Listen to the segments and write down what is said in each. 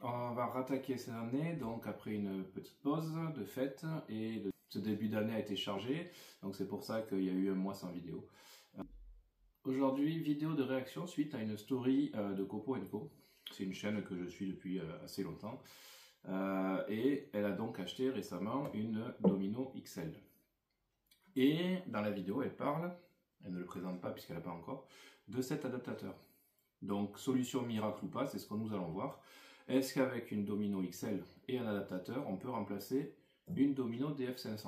On va rattaquer cette année, donc après une petite pause de fête, et ce début d'année a été chargé, donc c'est pour ça qu'il y a eu un mois sans vidéo. Aujourd'hui, vidéo de réaction suite à une story de Copo & Co. C'est une chaîne que je suis depuis assez longtemps, et elle a donc acheté récemment une Domino XL. Et dans la vidéo, elle parle, elle ne le présente pas puisqu'elle n'a pas encore, de cet adaptateur. Donc solution miracle ou pas, c'est ce que nous allons voir. Est-ce qu'avec une Domino XL et un adaptateur, on peut remplacer une Domino DF500?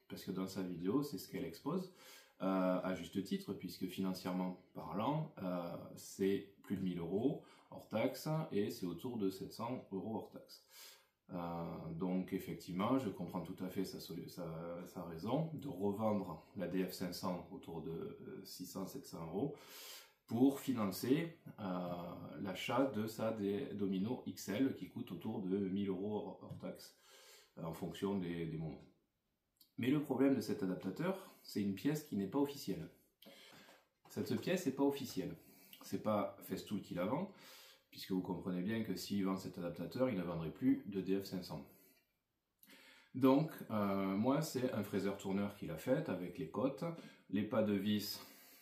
Parce que dans sa vidéo, c'est ce qu'elle expose, à juste titre, puisque financièrement parlant, c'est plus de 1000 € hors taxe, et c'est autour de 700 € hors taxe. Donc effectivement, je comprends tout à fait sa raison de revendre la DF500 autour de 600-700 € pour financer l'achat de sa Domino XL qui coûte autour de 1000 € hors taxe en fonction des moments. Mais le problème de cet adaptateur, c'est une pièce qui n'est pas officielle. Cette pièce n'est pas officielle. C'est pas Festool qui la vend, puisque vous comprenez bien que s'il vend cet adaptateur, il ne vendrait plus de DF500. Donc, moi, c'est un fraiseur-tourneur qui l'a fait avec les côtes, les pas de vis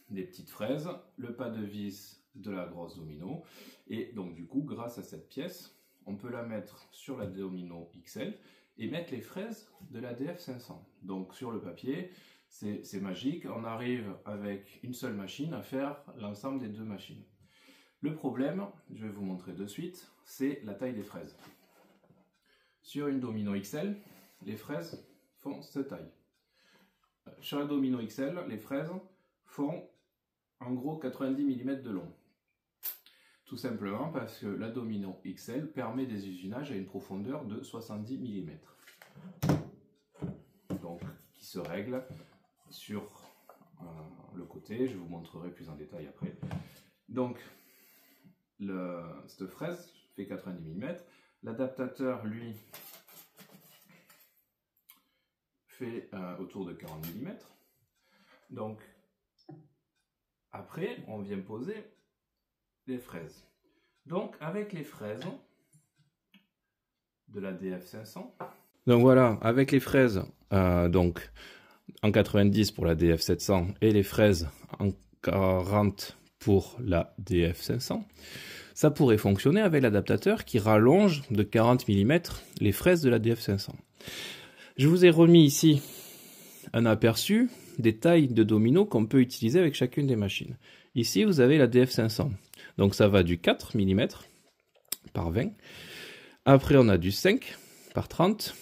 des petites fraises, le pas de vis de la grosse Domino, et donc du coup, grâce à cette pièce, on peut la mettre sur la Domino XL et mettre les fraises de la DF500. Donc sur le papier, c'est magique, on arrive avec une seule machine à faire l'ensemble des deux machines. Le problème, je vais vous montrer de suite, c'est la taille des fraises. Sur une Domino XL, les fraises font cette taille. Sur la Domino XL, les fraises font en gros 90 mm de long. Tout simplement parce que la Domino XL permet des usinages à une profondeur de 70 mm. Donc, qui se règle sur le côté, je vous montrerai plus en détail après. Donc, cette fraise fait 90 mm. L'adaptateur, lui, fait autour de 40 mm. Donc, après, on vient poser les fraises. Donc, avec les fraises de la DF500. Donc voilà, avec les fraises donc en 90 pour la DF700 et les fraises en 40 pour la DF500, ça pourrait fonctionner avec l'adaptateur qui rallonge de 40 mm les fraises de la DF500. Je vous ai remis ici un aperçu des tailles de Domino qu'on peut utiliser avec chacune des machines. Ici, vous avez la DF500. Donc ça va du 4 mm par 20. Après, on a du 5 par 30,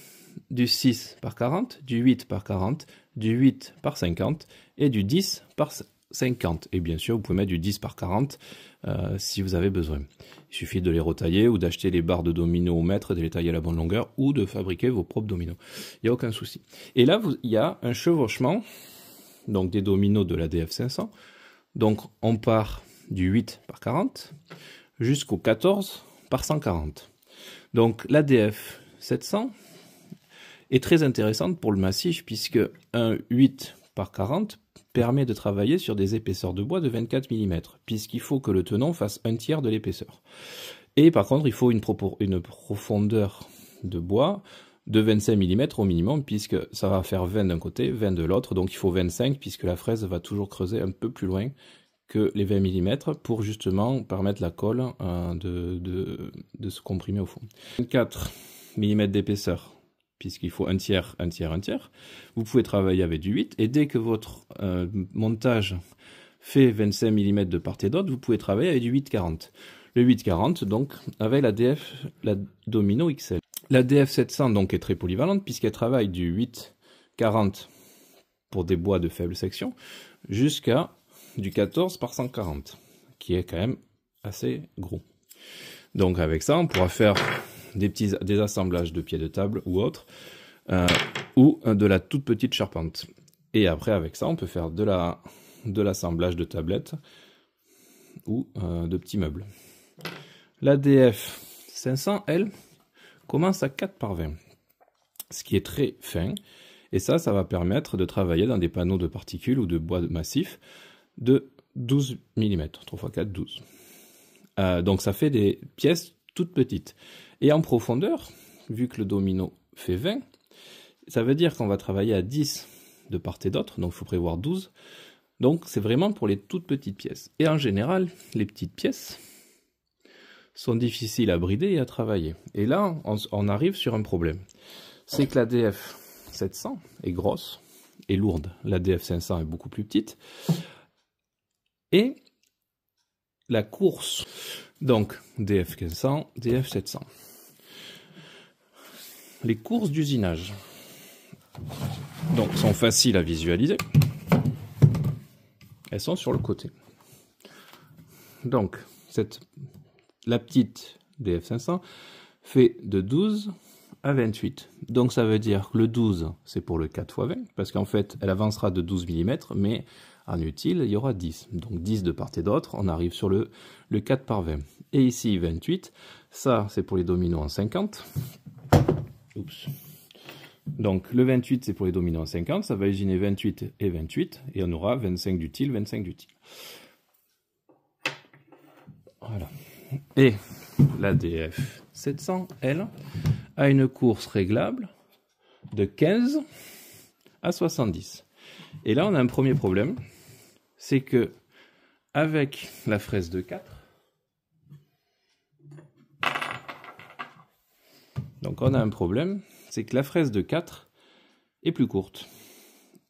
du 6 par 40, du 8 par 40, du 8 par 50 et du 10 par 50. Et bien sûr, vous pouvez mettre du 10 par 40 si vous avez besoin. Il suffit de les retailler ou d'acheter les barres de Domino au mètre, de les tailler à la bonne longueur ou de fabriquer vos propres dominos. Il n'y a aucun souci. Et là, il y a un chevauchement donc des dominos de la DF500. Donc on part du 8 par 40 jusqu'au 14 par 140. Donc la DF700 est très intéressante pour le massif puisque un 8 par 40 permet de travailler sur des épaisseurs de bois de 24 mm puisqu'il faut que le tenon fasse un tiers de l'épaisseur. Et par contre, il faut une profondeur de bois de 25 mm au minimum, puisque ça va faire 20 d'un côté, 20 de l'autre, donc il faut 25, puisque la fraise va toujours creuser un peu plus loin que les 20 mm, pour justement permettre la colle de se comprimer au fond. 24 mm d'épaisseur, puisqu'il faut un tiers, un tiers, un tiers. Vous pouvez travailler avec du 8, et dès que votre montage fait 25 mm de part et d'autre, vous pouvez travailler avec du 8-40. Le 8-40, donc, avec la Domino XL. La DF700 donc est très polyvalente puisqu'elle travaille du 8-40 pour des bois de faible section jusqu'à du 14 par 140 qui est quand même assez gros. Donc avec ça on pourra faire des assemblages de pieds de table ou autre ou de la toute petite charpente. Et après avec ça on peut faire de l'assemblage de tablettes ou de petits meubles. La DF500 elle commence à 4 par 20, ce qui est très fin, et ça va permettre de travailler dans des panneaux de particules ou de bois massif de 12 mm, 3 x 4, 12. Donc ça fait des pièces toute petite. Et en profondeur, vu que le domino fait 20, ça veut dire qu'on va travailler à 10 de part et d'autre, donc il faut prévoir 12. Donc c'est vraiment pour les toutes petites pièces. Et en général, les petites pièces sont difficiles à brider et à travailler. Et là, on arrive sur un problème. C'est que la DF 700 est grosse et lourde. La DF 500 est beaucoup plus petite. Et la course, donc DF 1500, DF 700. Les courses d'usinage donc sont faciles à visualiser. Elles sont sur le côté. Donc, la petite DF500 fait de 12 à 28. Donc, ça veut dire que le 12, c'est pour le 4 x 20, parce qu'en fait, elle avancera de 12 mm, mais en utile, il y aura 10. Donc, 10 de part et d'autre, on arrive sur le 4 par 20. Et ici, 28, ça, c'est pour les dominos en 50. Oups. Donc, le 28, c'est pour les dominos en 50. Ça va usiner 28 et 28. Et on aura 25 d'utile, 25 d'utile. Voilà. Et la DF 700, elle, a une course réglable de 15 à 70. Et là, on a un premier problème. C'est que, avec la fraise de 4, donc on a un problème, c'est que la fraise de 4 est plus courte.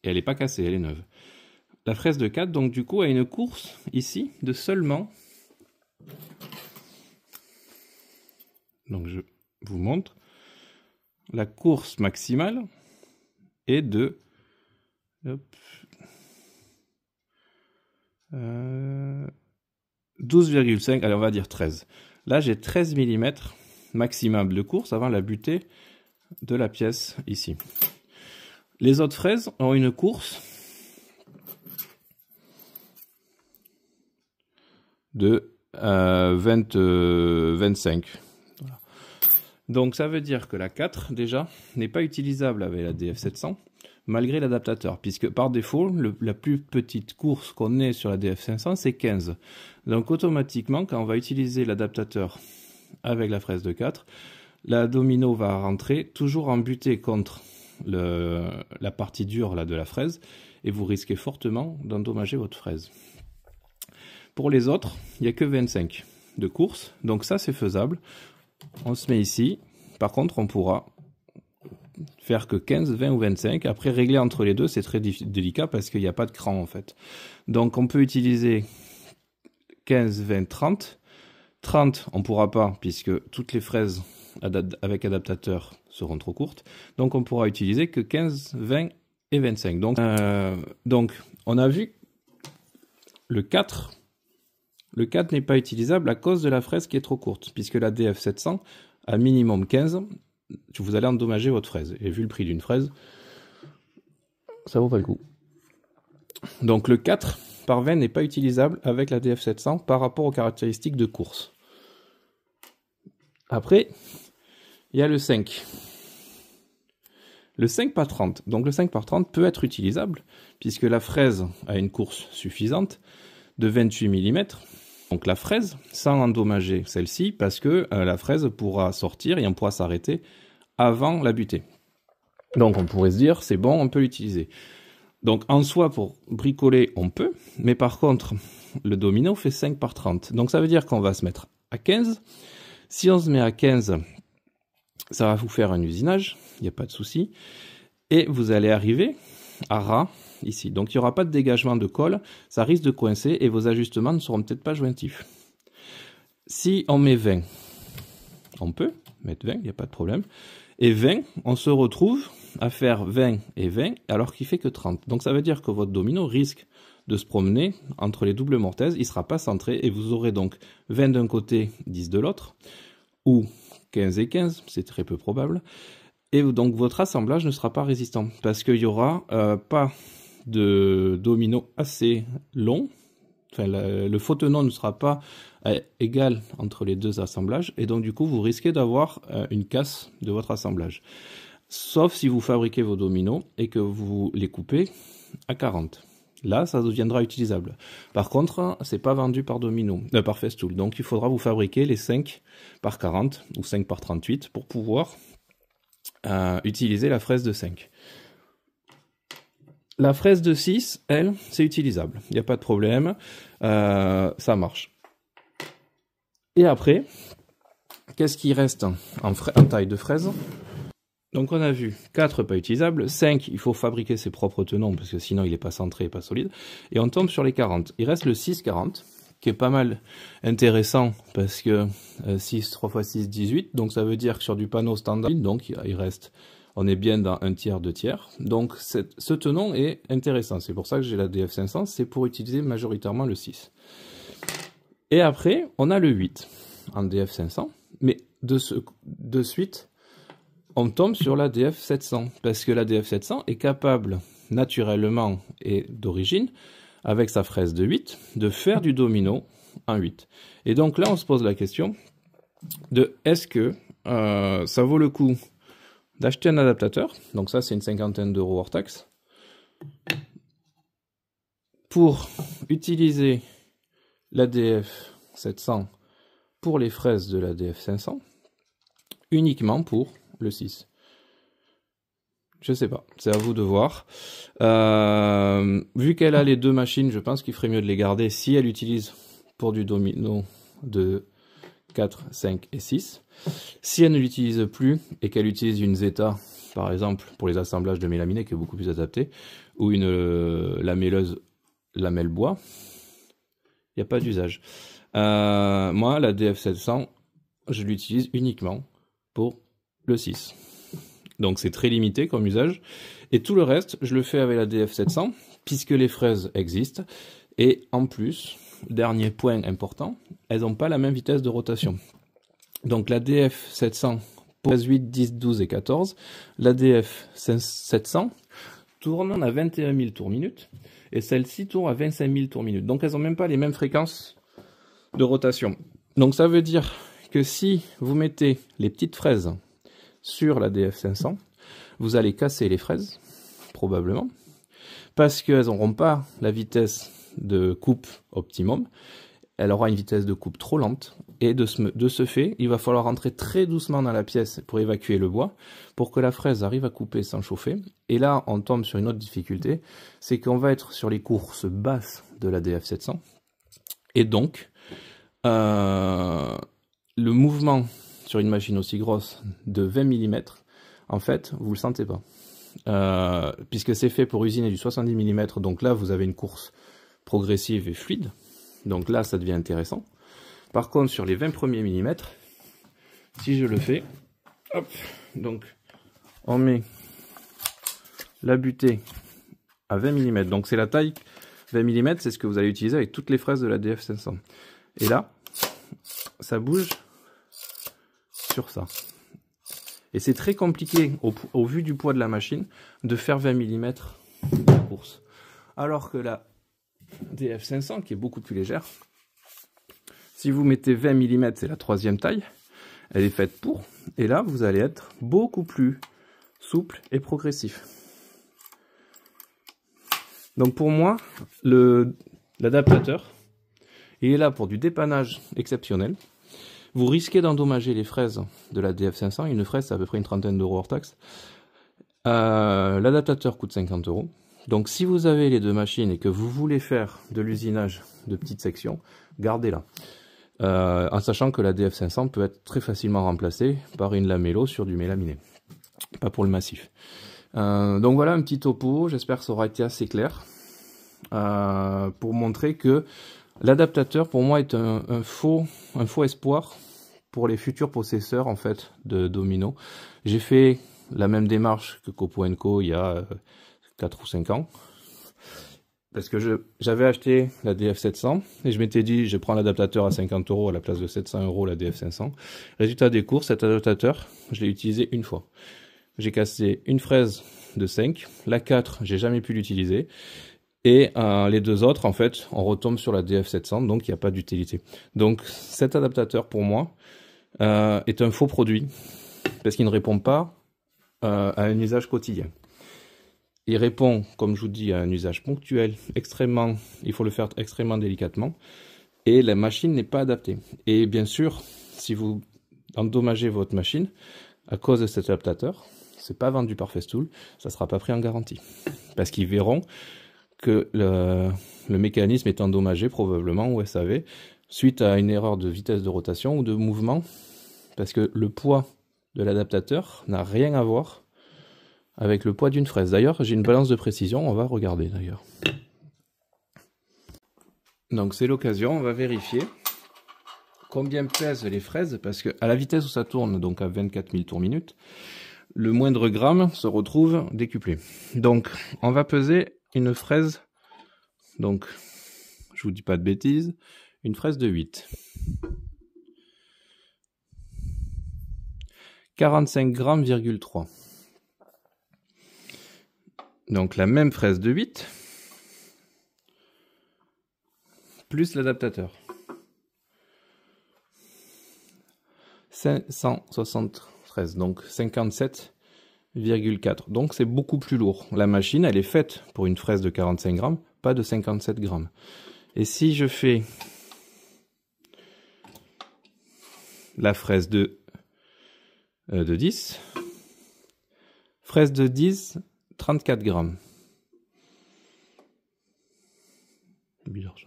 Et elle n'est pas cassée, elle est neuve. La fraise de 4, donc du coup, a une course ici de seulement... Donc je vous montre. La course maximale est de... 12,5, allez on va dire 13. Là j'ai 13 mm maximum de course avant la butée de la pièce ici. Les autres fraises ont une course de 25. Voilà. Donc ça veut dire que la 4 déjà n'est pas utilisable avec la DF700 malgré l'adaptateur, puisque par défaut la plus petite course qu'on ait sur la DF500 c'est 15. Donc automatiquement quand on va utiliser l'adaptateur avec la fraise de 4, la domino va rentrer toujours en butée contre la partie dure là, de la fraise et vous risquez fortement d'endommager votre fraise. Pour les autres, il n'y a que 25 de course, donc ça c'est faisable. On se met ici, par contre on pourra faire que 15, 20 ou 25. Après régler entre les deux c'est très délicat parce qu'il n'y a pas de cran en fait. Donc on peut utiliser 15, 20, 30. 30 on ne pourra pas puisque toutes les fraises avec adaptateur seront trop courtes. Donc on pourra utiliser que 15, 20 et 25. Donc on a vu le 4. Le 4 n'est pas utilisable à cause de la fraise qui est trop courte, puisque la DF700 a minimum 15, vous allez endommager votre fraise. Et vu le prix d'une fraise, ça vaut pas le coup. Donc le 4 par 20 n'est pas utilisable avec la DF700 par rapport aux caractéristiques de course. Après, il y a le 5. Le 5 par 30. Donc le 5 par 30 peut être utilisable, puisque la fraise a une course suffisante de 28 mm. Donc la fraise, sans endommager celle-ci, parce que la fraise pourra sortir et on pourra s'arrêter avant la butée. Donc on pourrait se dire, c'est bon, on peut l'utiliser. Donc en soi, pour bricoler, on peut, mais par contre, le domino fait 5 par 30. Donc ça veut dire qu'on va se mettre à 15. Si on se met à 15, ça va vous faire un usinage, il n'y a pas de souci. Et vous allez arriver à ras ici. Donc il n'y aura pas de dégagement de colle, ça risque de coincer et vos ajustements ne seront peut-être pas jointifs. Si on met 20, on peut mettre 20, il n'y a pas de problème. Et 20, on se retrouve à faire 20 et 20 alors qu'il fait que 30. Donc ça veut dire que votre domino risque de se promener entre les doubles mortaises, il ne sera pas centré et vous aurez donc 20 d'un côté, 10 de l'autre, ou 15 et 15, c'est très peu probable. Et donc votre assemblage ne sera pas résistant parce qu'il n'y aura pas de domino assez long. Enfin, le faux tenon ne sera pas égal entre les deux assemblages et donc du coup vous risquez d'avoir une casse de votre assemblage. Sauf si vous fabriquez vos dominos et que vous les coupez à 40. Là, ça deviendra utilisable. Par contre, c'est pas vendu par Domino, par Festool. Donc, il faudra vous fabriquer les 5 par 40 ou 5 par 38 pour pouvoir utiliser la fraise de 5. La fraise de 6, elle, c'est utilisable. Il n'y a pas de problème. Ça marche. Et après, qu'est-ce qui reste en taille de fraise? Donc on a vu 4 pas utilisables, 5 il faut fabriquer ses propres tenons parce que sinon il n'est pas centré et pas solide. Et on tombe sur les 40. Il reste le 6-40 qui est pas mal intéressant parce que 6, 3 x 6, 18. Donc ça veut dire que sur du panneau standard, donc il reste, on est bien dans 1 tiers, 2 tiers. Donc ce tenon est intéressant. C'est pour ça que j'ai la DF500, c'est pour utiliser majoritairement le 6. Et après on a le 8 en DF500. Mais de suite, on tombe sur la DF700, parce que la DF700 est capable, naturellement et d'origine, avec sa fraise de 8, de faire du domino en 8. Et donc là, on se pose la question de est-ce que ça vaut le coup d'acheter un adaptateur, donc ça c'est une cinquantaine d'euros hors taxe, pour utiliser la DF700 pour les fraises de la DF500, uniquement pour le 6. Je sais pas, c'est à vous de voir. Vu qu'elle a les deux machines, je pense qu'il ferait mieux de les garder si elle utilise pour du domino de 4, 5 et 6. Si elle ne l'utilise plus et qu'elle utilise une Zeta, par exemple, pour les assemblages de mélaminés, qui est beaucoup plus adapté, ou une lamelleuse lamelle bois, il n'y a pas d'usage. Moi, la DF700, je l'utilise uniquement pour le 6. Donc c'est très limité comme usage. Et tout le reste, je le fais avec la DF700, puisque les fraises existent. Et en plus, dernier point important, elles n'ont pas la même vitesse de rotation. Donc la DF700 pour 8, 10, 12 et 14, la DF700 tourne à 21 000 tours minute, et celle-ci tourne à 25 000 tours minute. Donc elles n'ont même pas les mêmes fréquences de rotation. Donc ça veut dire que si vous mettez les petites fraises sur la DF500, vous allez casser les fraises, probablement, parce qu'elles n'auront pas la vitesse de coupe optimum, elle aura une vitesse de coupe trop lente, et de ce fait, il va falloir rentrer très doucement dans la pièce pour évacuer le bois, pour que la fraise arrive à couper sans chauffer. Et là, on tombe sur une autre difficulté, c'est qu'on va être sur les courses basses de la DF700, et donc, le mouvement sur une machine aussi grosse de 20 mm, en fait, vous ne le sentez pas. Puisque c'est fait pour usiner du 70 mm, donc là, vous avez une course progressive et fluide. Donc là, ça devient intéressant. Par contre, sur les 20 premiers millimètres, si je le fais, hop, donc on met la butée à 20 mm. Donc c'est la taille 20 mm, c'est ce que vous allez utiliser avec toutes les fraises de la DF500. Et là, ça bouge sur ça. Et c'est très compliqué, au vu du poids de la machine, de faire 20 mm de course. Alors que la DF500, qui est beaucoup plus légère, si vous mettez 20 mm, c'est la troisième taille, elle est faite pour, et là, vous allez être beaucoup plus souple et progressif. Donc pour moi, l'adaptateur, il est là pour du dépannage exceptionnel. Vous risquez d'endommager les fraises de la DF500. Une fraise, c'est à peu près une trentaine d'euros hors taxe. L'adaptateur coûte 50 euros. Donc si vous avez les deux machines et que vous voulez faire de l'usinage de petites sections, gardez-la. En sachant que la DF500 peut être très facilement remplacée par une lamello sur du mélaminé. Pas pour le massif. Donc voilà un petit topo. J'espère que ça aura été assez clair. Pour montrer que l'adaptateur pour moi est un faux espoir pour les futurs possesseurs en fait de Domino. J'ai fait la même démarche que Copo & Co il y a 4 ou 5 ans. Parce que j'avais acheté la DF700 et je m'étais dit je prends l'adaptateur à 50 euros à la place de 700 euros la DF500. Résultat des courses, cet adaptateur, je l'ai utilisé une fois. J'ai cassé une fraise de 5, la 4, j'ai jamais pu l'utiliser. Et les deux autres, en fait, on retombe sur la DF700, donc il n'y a pas d'utilité. Donc cet adaptateur, pour moi, est un faux produit, parce qu'il ne répond pas à un usage quotidien. il répond, comme je vous dis, à un usage ponctuel, il faut le faire extrêmement délicatement, et la machine n'est pas adaptée. Et bien sûr, si vous endommagez votre machine à cause de cet adaptateur, c'est pas vendu par Festool, ça sera pas pris en garantie. Parce qu'ils verront que le mécanisme est endommagé probablement au SAV suite à une erreur de vitesse de rotation ou de mouvement, parce que le poids de l'adaptateur n'a rien à voir avec le poids d'une fraise. D'ailleurs, j'ai une balance de précision, on va regarder d'ailleurs. Donc c'est l'occasion, on va vérifier combien pèsent les fraises, parce que à la vitesse où ça tourne, donc à 24 000 tours minute, le moindre gramme se retrouve décuplé. Donc on va peser une fraise, donc je vous dis pas de bêtises, une fraise de 8. 45 grammes, 3. Donc la même fraise de 8, plus l'adaptateur. 573, donc 57,4. Donc c'est beaucoup plus lourd. La machine, elle est faite pour une fraise de 45 grammes, pas de 57 grammes. Et si je fais la fraise de 10, fraise de 10, 34 grammes. Bizarre ça.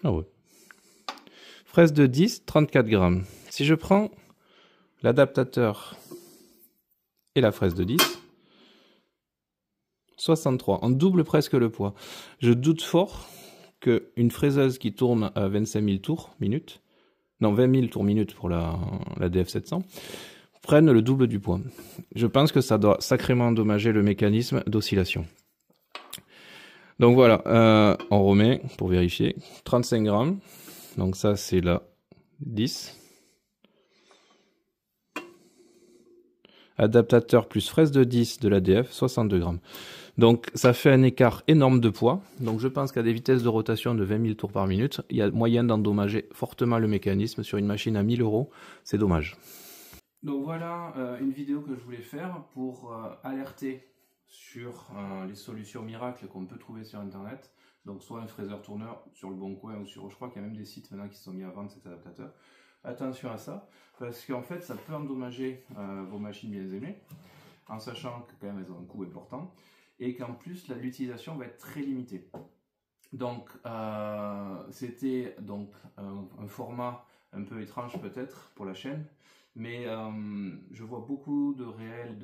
Ah ouais. Fraise de 10, 34 grammes. Si je prends l'adaptateur et la fraise de 10, 63. On double presque le poids. Je doute fort qu'une fraiseuse qui tourne à 25 000 tours minute, non 20 000 tours minute pour la DF700, prenne le double du poids. Je pense que ça doit sacrément endommager le mécanisme d'oscillation. Donc voilà, on remet pour vérifier. 35 grammes. Donc ça c'est la 10. Adaptateur plus fraise de 10 de l'ADF, 62 grammes. Donc ça fait un écart énorme de poids. Donc je pense qu'à des vitesses de rotation de 20 000 tours par minute, il y a moyen d'endommager fortement le mécanisme sur une machine à 1000 €. C'est dommage. Donc voilà une vidéo que je voulais faire pour alerter sur les solutions miracles qu'on peut trouver sur internet. Donc soit un fraiseur tourneur sur le Bon Coin ou sur, je crois qu'il y a même des sites maintenant qui sont mis à vendre cet adaptateur. Attention à ça, parce qu'en fait ça peut endommager vos machines bien aimées, en sachant que quand même elles ont un coût important, et qu'en plus l'utilisation va être très limitée. Donc c'était donc un format un peu étrange peut-être pour la chaîne, mais je vois beaucoup de réels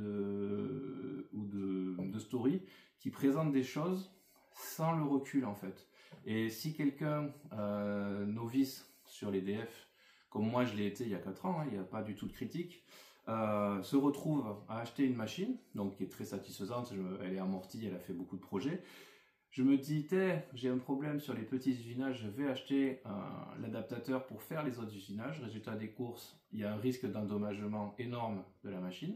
ou de stories qui présentent des choses sans le recul en fait. Et si quelqu'un novice sur les DF, comme moi je l'ai été il y a 4 ans, hein, il n'y a pas du tout de critique, se retrouve à acheter une machine, donc qui est très satisfaisante, elle est amortie, elle a fait beaucoup de projets. Je me dis, j'ai un problème sur les petits usinages, je vais acheter l'adaptateur pour faire les autres usinages. Résultat des courses, il y a un risque d'endommagement énorme de la machine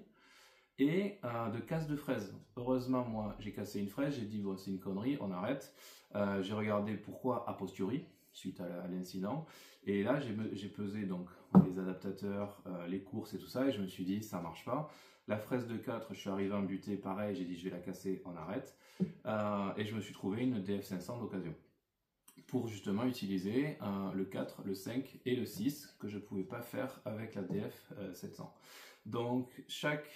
et de casse de fraises. Heureusement, moi, j'ai cassé une fraise, j'ai dit, bon, c'est une connerie, on arrête. J'ai regardé pourquoi a posteriori, suite à l'incident. Et là, j'ai pesé donc les adaptateurs, les courses et tout ça, et je me suis dit, ça marche pas. La fraise de 4, je suis arrivé en butée, pareil, j'ai dit, je vais la casser, on arrête. Et je me suis trouvé une DF500 d'occasion pour justement utiliser le 4, le 5 et le 6 que je ne pouvais pas faire avec la DF700. Donc chaque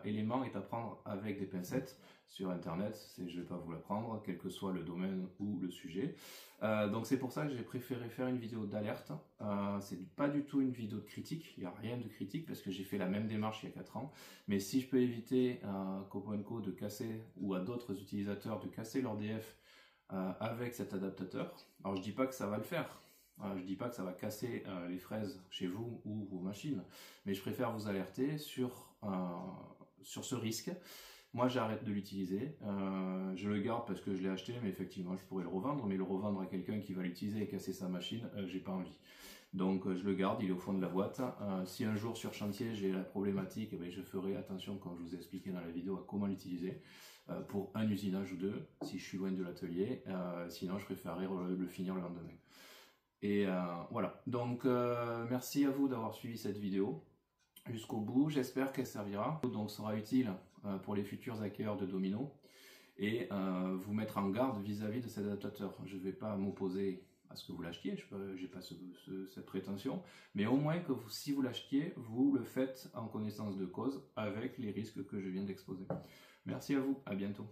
élément est à prendre avec des pincettes. Sur internet, je ne vais pas vous l'apprendre, quel que soit le domaine ou le sujet. Donc c'est pour ça que j'ai préféré faire une vidéo d'alerte. C'est pas du tout une vidéo de critique, il n'y a rien de critique parce que j'ai fait la même démarche il y a 4 ans. Mais si je peux éviter à Copo & Co de casser, ou à d'autres utilisateurs de casser leur DF avec cet adaptateur, alors je dis pas que ça va le faire. Je dis pas que ça va casser les fraises chez vous ou vos machines, mais je préfère vous alerter sur ce risque. Moi j'arrête de l'utiliser, je le garde parce que je l'ai acheté, mais effectivement je pourrais le revendre, mais le revendre à quelqu'un qui va l'utiliser et casser sa machine, j'ai pas envie. Donc je le garde, il est au fond de la boîte. Si un jour sur chantier j'ai la problématique, eh bien, je ferai attention, comme je vous ai expliqué dans la vidéo, à comment l'utiliser pour un usinage ou deux, si je suis loin de l'atelier, sinon je préférerais le finir le lendemain. Et voilà, donc merci à vous d'avoir suivi cette vidéo jusqu'au bout, j'espère qu'elle servira, donc sera utile pour les futurs acquéreurs de Domino et vous mettre en garde vis-à-vis de cet adaptateur. Je ne vais pas m'opposer à ce que vous l'achetiez, je n'ai pas cette prétention, mais au moins que si vous l'achetiez, vous le faites en connaissance de cause avec les risques que je viens d'exposer. Merci à vous, à bientôt.